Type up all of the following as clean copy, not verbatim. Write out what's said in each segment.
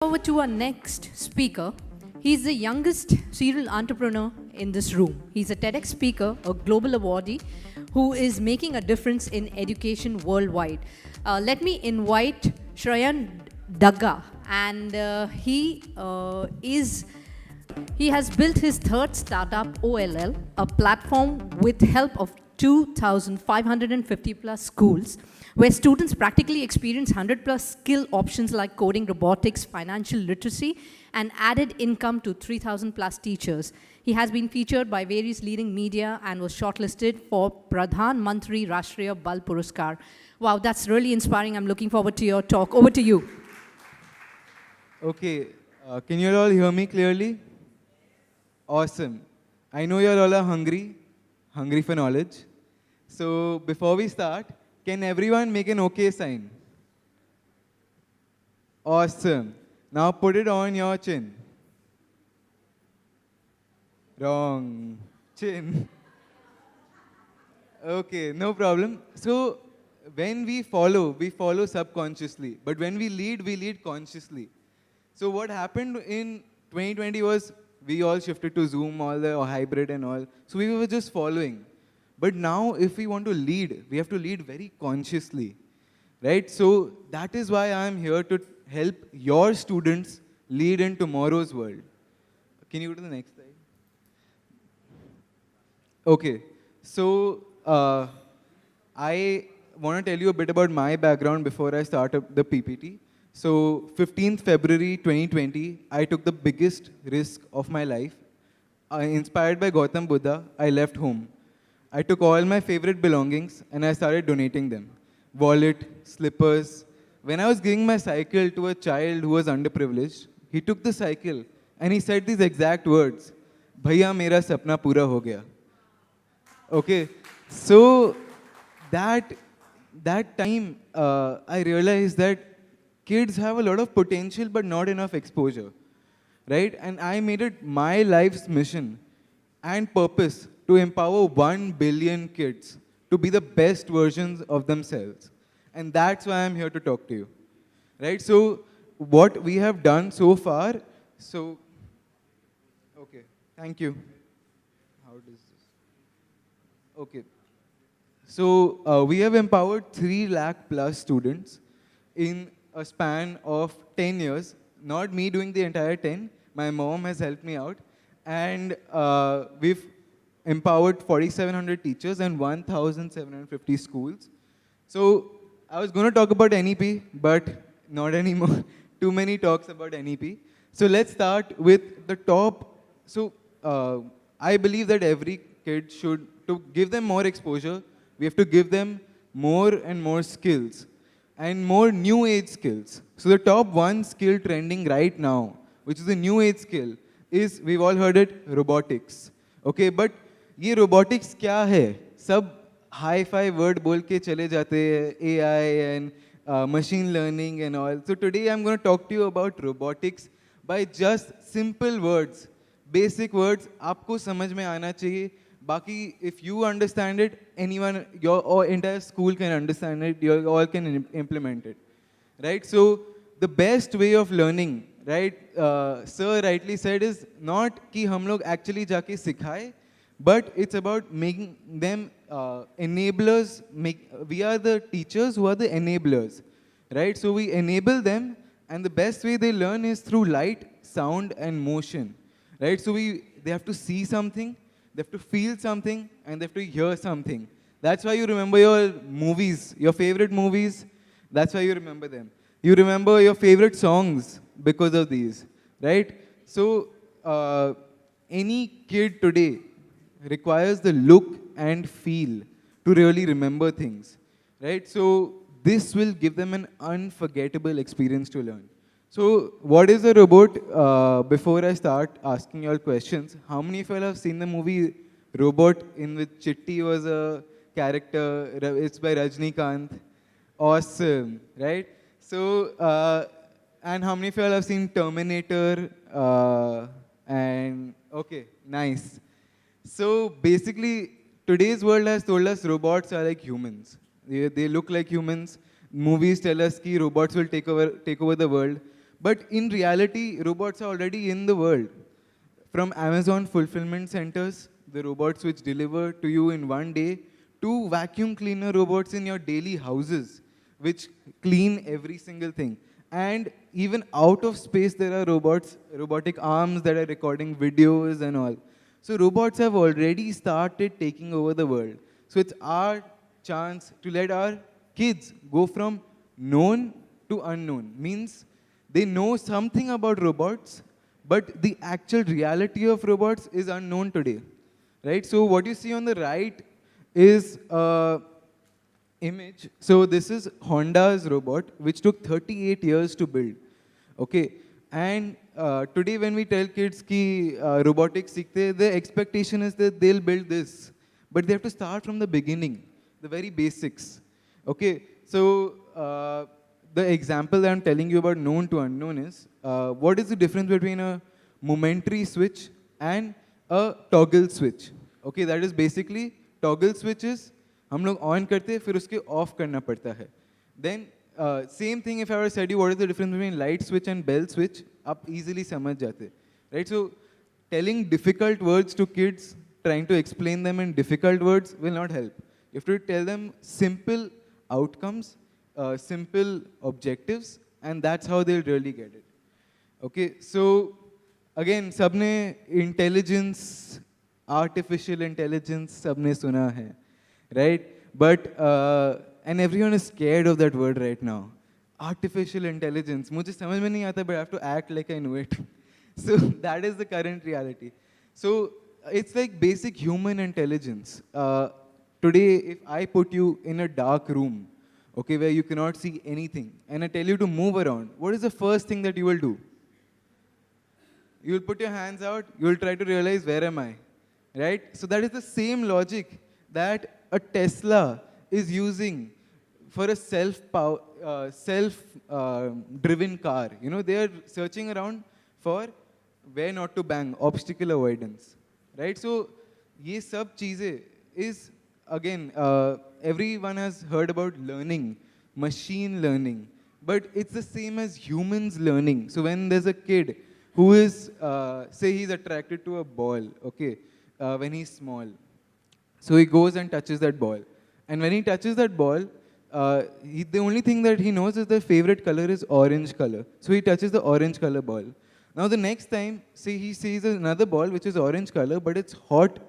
Over to our next speaker. He's the youngest serial entrepreneur in this room. He's a TEDx speaker, a global awardee, who is making a difference in education worldwide. Let me invite 𝗟𝗶𝗸𝗲, and he has built his third startup, OLL, a platform with help of 2,550 plus schools, where students practically experience 100 plus skill options like coding, robotics, financial literacy, and added income to 3,000 plus teachers. He has been featured by various leading media and was shortlisted for Pradhan Mantri 𝗟𝗶𝗸𝗲 𝗵𝗚. Wow, that's really inspiring. I'm looking forward to your talk. Over to you. Okay, can you all hear me clearly? Awesome. I know you all are hungry for knowledge. So before we start, can everyone make an okay sign? Awesome. Now put it on your chin. Wrong. Chin. Okay, no problem. So when we follow subconsciously. But when we lead consciously. So what happened in 2020 was we all shifted to Zoom, all the hybrid and all. So we were just following. But now if we want to lead, we have to lead very consciously. Right? So that is why I am here to help your students lead in tomorrow's world. Can you go to the next slide? Okay. So I want to tell you a bit about my background before I start up the PPT. So 15th February 2020, I took the biggest risk of my life. Inspired by Gautam Buddha, I left home. I took all my favorite belongings and I started donating them. Wallet, slippers. When I was giving my cycle to a child who was underprivileged, he took the cycle and he said these exact words, "Bhaiya, mera sapna pura ho gaya." Okay, so that time I realized that kids have a lot of potential but not enough exposure, right? And I made it my life's mission and purpose to empower 1 billion kids to be the best versions of themselves. And that's why I'm here to talk to you, right? So what we have done so far, okay, thank you. How does this? Okay. So we have empowered 3 lakh plus students in a span of 10 years. Not me doing the entire 10. My mom has helped me out. And we've empowered 4,700 teachers and 1,750 schools. So I was going to talk about NEP, but not anymore. Too many talks about NEP. So let's start with the top. So I believe that every kid should, to give them more exposure, we have to give them more and more skills and more new age skills. So the top 1 skill trending right now, which is a new age skill, is, we've all heard it, robotics. Okay, but ये robotics क्या है? सब hi-fi word बोल के चले जाते हैं, AI and machine learning and all. So today I'm going to talk to you about robotics by just simple words, basic words. आपको समझ में आना चाहिए. Baki, if you understand it, anyone, your entire school can understand it, you all can implement it, right? So the best way of learning, right, sir rightly said, is not कि हम लोग actually जाके सिखाए, but it's about making them enablers. We are the teachers who are the enablers, right? So we enable them, and the best way they learn is through light, sound, and motion, right? So they have to see something, they have to feel something, and they have to hear something. That's why you remember your movies, your favorite movies. That's why you remember them. You remember your favorite songs because of these, right? So any kid today requires the look and feel to really remember things, right? So this will give them an unforgettable experience to learn. So what is a robot? Before I start asking you all questions, how many of you all have seen the movie Robot, in which Chitti was a character? It's by Rajnikant. Awesome, right? So, and how many of you all have seen Terminator? And okay, nice. So basically, today's world has told us robots are like humans. They look like humans. Movies tell us that robots will take over the world. But in reality, robots are already in the world. From Amazon fulfillment centers, the robots which deliver to you in one day, to vacuum cleaner robots in your daily houses, which clean every single thing. And even out of space, there are robots, robotic arms that are recording videos and all. So robots have already started taking over the world. So it's our chance to let our kids go from known to unknown. Means they know something about robots, but the actual reality of robots is unknown today, right? So what you see on the right is a image. So this is Honda's robot, which took 38 years to build, okay? And today when we tell kids ki robotics seekhte, the expectation is that they'll build this. But they have to start from the beginning, the very basics, okay? So the example that I'm telling you about known to unknown is, what is the difference between a momentary switch and a toggle switch? Okay, that is basically toggle switches हम लोग on करते हैं फिर उसके off करना पड़ता है. Then same thing if I ever said you what is the difference between light switch and bell switch, आप easily समझ जाते, right? So telling difficult words to kids, trying to explain them in difficult words will not help. You have to tell them simple outcomes, simple objectives, and that's how they'll really get it. Okay, so again, सबने intelligence, artificial intelligence सबने सुना है, right? But and everyone is scared of that word right now. Artificial intelligence. मुझे समझ में नहीं आता, but I have to act like I know it. So that is the current reality. So it's like basic human intelligence. Today, if I put you in a dark room, okay, where you cannot see anything, and I tell you to move around, what is the first thing that you will do? You will put your hands out, you will try to realize, where am I? Right? So that is the same logic that a Tesla is using for a self-driven car. You know, they are searching around for where not to bang, obstacle avoidance. Right? So, ये सब चीजें is, again, everyone has heard about learning, machine learning, but it's the same as humans learning. So when there's a kid who is, say he's attracted to a ball, okay, when he's small. So he goes and touches that ball. And when he touches that ball, the only thing that he knows is their favorite color is orange color. So he touches the orange color ball. Now the next time, say he sees another ball which is orange color, but it's hot,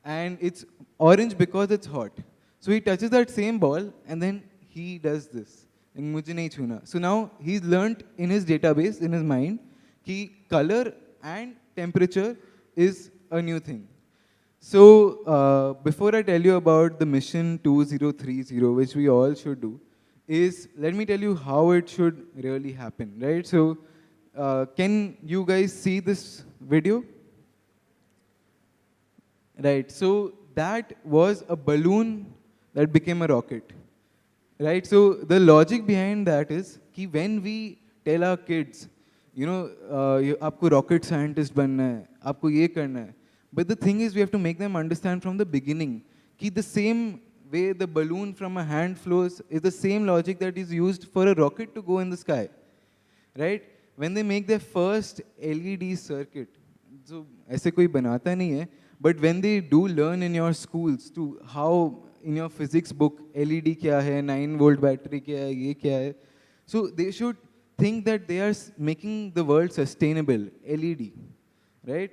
and it's orange because it's hot. So he touches that same ball, and then he does this. मुझे नहीं छूना. So now he's learnt in his database, in his mind, कि color and temperature is a new thing. So before I tell you about the mission 2030, which we all should do, let me tell you how it should really happen, right? So can you guys see this video? Right, so that was a balloon that became a rocket. Right, so the logic behind that is कि when we tell our kids, you know, आपको rocket scientist बनना है, आपको ये करना है. But the thing is, we have to make them understand from the beginning कि the same way the balloon from a hand flows is the same logic that is used for a rocket to go in the sky. Right? When they make their first LED circuit, so ऐसे कोई बनाता नहीं है, but when they do learn in your schools to how in your physics book LED क्या है, 9-volt battery क्या है, ये क्या है, so they should think that they are making the world sustainable, LED, right?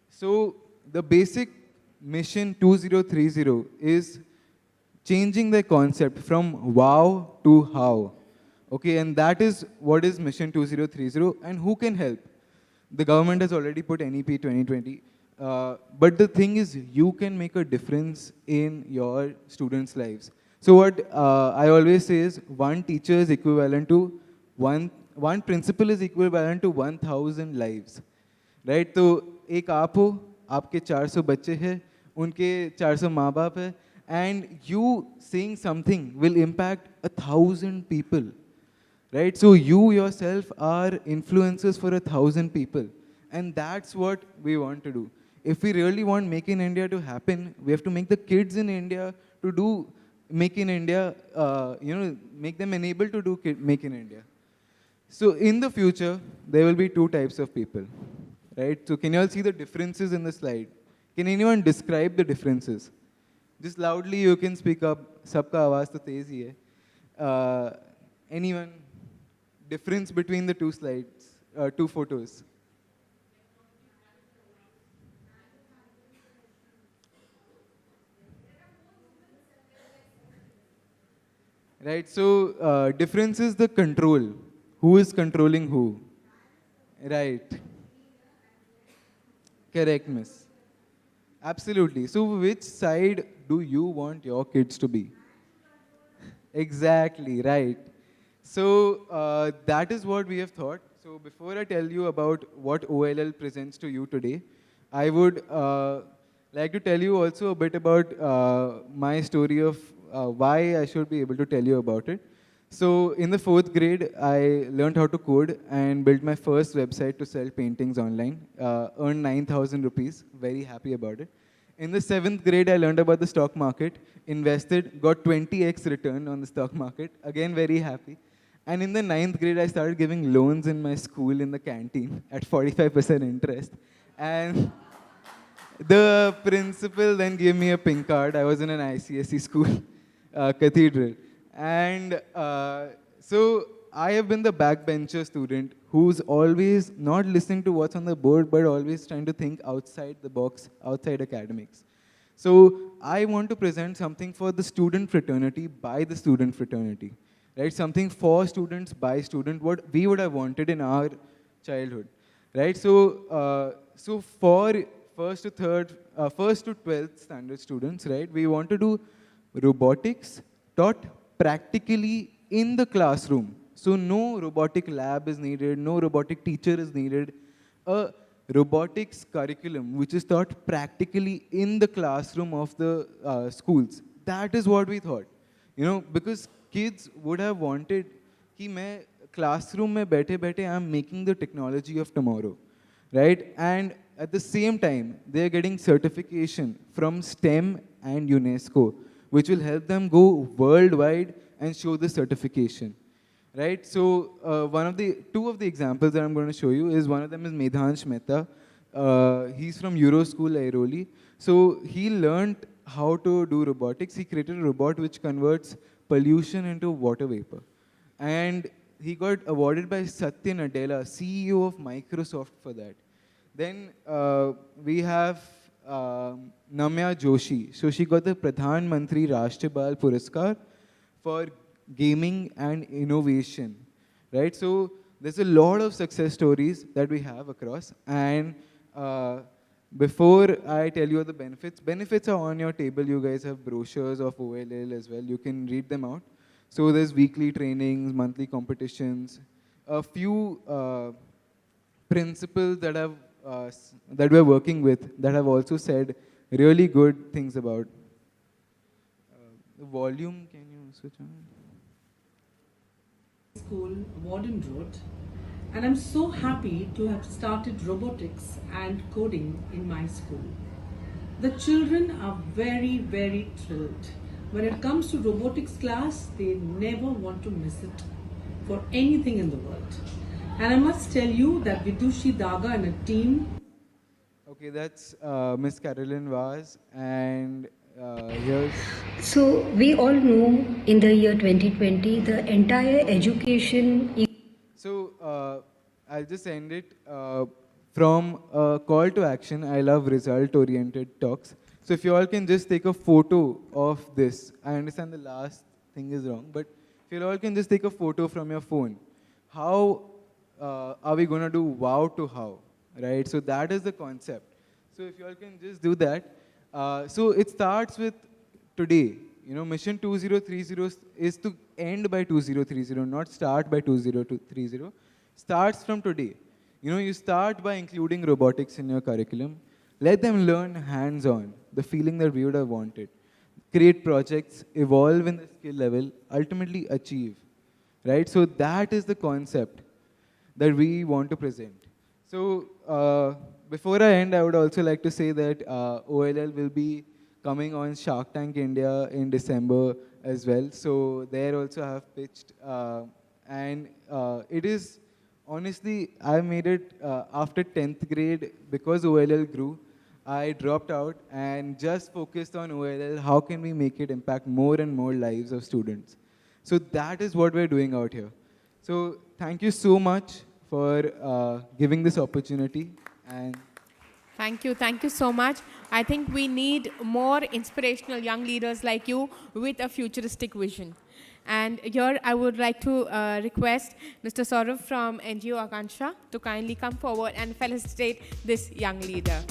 So the basic mission 2030 is changing the concept from wow to how. Okay, and that is what is mission 2030, and who can help? The government has already put NEP 2020, but the thing is, you can make a difference in your students' lives. So what I always say is, one teacher is equivalent to one principal is equivalent to 1,000 lives, right? So एक आप हो, आपके 400 बच्चे हैं, उनके 400 माँ बाप हैं, and you saying something will impact 1,000 people, right? So you yourself are influencers for 1,000 people, and that's what we want to do. If we really want Make in India to happen, we have to make the kids in India to do Make in India, make them enabled to do Make in India. So in the future, there will be two types of people, right? So can you all see the differences in the slide? Can anyone describe the differences? Just loudly you can speak up. Sabka आवाज तो तेज ही है. Anyone? Difference between the two slides, two photos. Right, so difference is the control. Who is controlling who? Right. Correct, miss. Absolutely. So which side do you want your kids to be? Exactly, right. So that is what we have thought. So before I tell you about what OLL presents to you today, I would like to tell you also a bit about my story of why I should be able to tell you about it. So in the 4th grade, I learned how to code and built my first website to sell paintings online. Earned 9,000 rupees. Very happy about it. In the 7th grade, I learned about the stock market, invested, got 20x return on the stock market. Again, very happy. And in the 9th grade, I started giving loans in my school in the canteen at 45% interest. And the principal then gave me a pink card. I was in an ICSE school, Cathedral. And so I have been the backbencher student who's always not listening to what's on the board, but always trying to think outside the box, outside academics. So I want to present something for the student fraternity by the student fraternity, right? Something for students by student, what we would have wanted in our childhood, right? So, so for first to 12th standard students, right? We want to do robotics taught practically in the classroom. So no robotic lab is needed, no robotic teacher is needed. A robotics curriculum which is taught practically in the classroom of the schools. That is what we thought. You know, because kids would have wanted कि मैं classroom में बैठे बैठे I'm making the technology of tomorrow, right? And at the same time, they're getting certification from STEM and UNESCO, which will help them go worldwide and show the certification, right? So two of the examples that I'm going to show you is one of them is Medhansh Mehta. He's from Euro School, Airoli. So he learned how to do robotics. He created a robot which converts pollution into water vapor. And he got awarded by Satya Nadella, CEO of Microsoft for that. Then we have Namya Joshi. So she got the Pradhan Mantri 𝗟𝗶𝗸𝗲 for gaming and innovation, right? So there's a lot of success stories that we have across. And before I tell you the benefits are on your table. You guys have brochures of OLL as well. You can read them out. So there's weekly trainings, monthly competitions, a few principals that have that we're working with that have also said really good things about. The volume, can you switch on? School, Warden Road, and I'm so happy to have started robotics and coding in my school. The children are very, very thrilled. When it comes to robotics class, they never want to miss it for anything in the world. And I must tell you that with 𝗟𝗶𝗸𝗲 and a team. Okay, that's Miss Carolyn Vaz, and here's... So we all know in the year 2020, the entire education... So I'll just end it from a call to action. I love result-oriented talks. So if you all can just take a photo of this. I understand the last thing is wrong, but if you all can just take a photo from your phone. How are we going to do wow to how, right? So that is the concept. So if you all can just do that. So it starts with today. You know, mission 2030 is to end by 2030, not start by 2030. Starts from today. You know, you start by including robotics in your curriculum. Let them learn hands-on, the feeling that we would have wanted. Create projects, evolve in the skill level, ultimately achieve, right? So that is the concept that we want to present. So before I end, I would also like to say that OLL will be coming on Shark Tank India in December as well. So there also I have pitched And it is, honestly, I made it after 10th grade because OLL grew. I dropped out and just focused on OLL. How can we make it impact more and more lives of students? So that is what we're doing out here. So thank you so much for giving this opportunity. And Thank you so much. I think we need more inspirational young leaders like you with a futuristic vision. And here I would like to request Mr. Saurav from NGO Akansha to kindly come forward and felicitate this young leader.